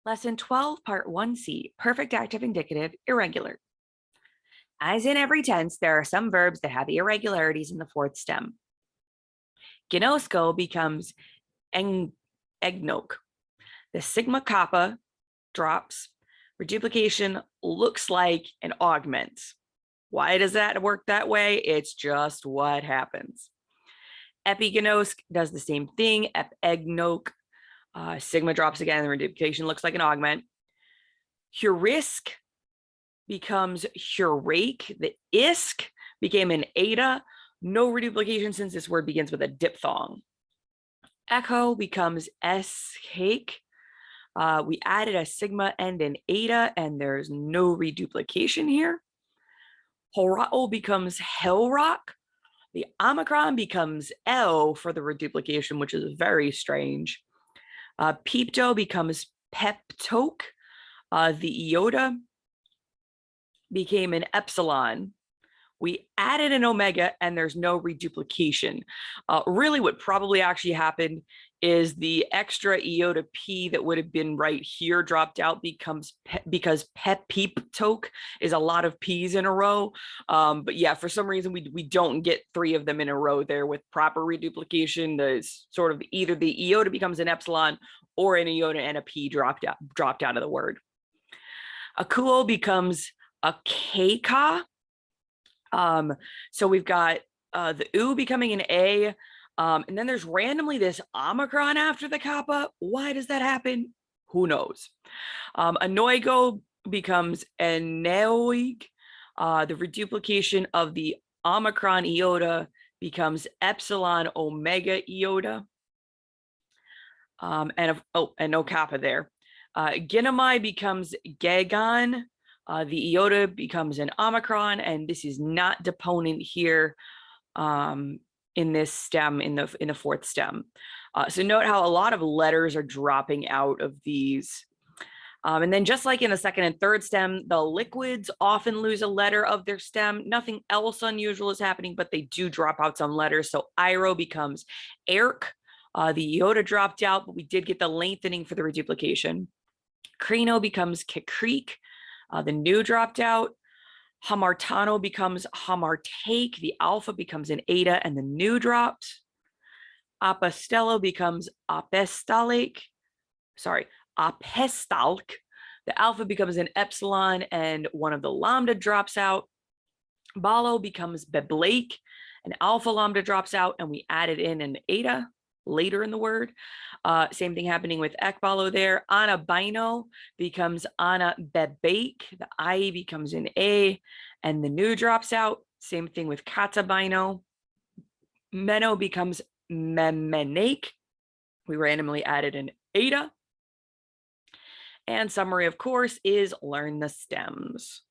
Lesson 12, Part 1C, Perfect Active Indicative, Irregular. As in every tense, there are some verbs that have irregularities in the fourth stem. Ginosko becomes egnok. The sigma kappa drops. Reduplication looks like an augment. Why does that work that way? It's just what happens. Epiginosk does the same thing. Egnok, sigma drops again, the reduplication looks like an augment. Heurisk becomes heuraic. The isk became an eta. No reduplication since this word begins with a diphthong. Echo becomes eshake. We added a sigma and an eta, and there's no reduplication here. Horao becomes hellrock. The omicron becomes L for the reduplication, which is very strange. Peepto becomes peptoke. The iota became an epsilon. We added an omega and there's no reduplication. Really what probably actually happened is the extra iota P that would have been right here dropped out because peptoke is a lot of P's in a row. But yeah, for some reason we don't get three of them in a row there with proper reduplication. There's sort of either the iota becomes an epsilon or an iota and a P dropped out of the word. Akuo becomes a keika. So we've got the U becoming an A, and then there's randomly this omicron after the kappa. Why does that happen? Who knows? Anoigo becomes aneoig. The reduplication of the omicron iota becomes epsilon omega iota. And no kappa there. Ginomai becomes gagon. The iota becomes an omicron, and this is not deponent here in this stem, in the fourth stem. So note how a lot of letters are dropping out of these. And then just like in the second and third stem, the liquids often lose a letter of their stem. Nothing else unusual is happening, but they do drop out some letters. So iro becomes erk. The iota dropped out, but we did get the lengthening for the reduplication. Crino becomes kikreek. The new dropped out. Hamartano becomes hamartake. The alpha becomes an eta and the new drops. Apostello becomes apestalic. Sorry, apestalk. The alpha becomes an epsilon and one of the lambda drops out. Balo becomes beblake. An alpha lambda drops out and we added in an eta later in the word. Same thing happening with ekbalo there. Anabino becomes ana bebake. The I becomes an A and the new drops out. Same thing with katabino. Meno becomes memenake. We randomly added an eta. And summary, of course, is learn the stems.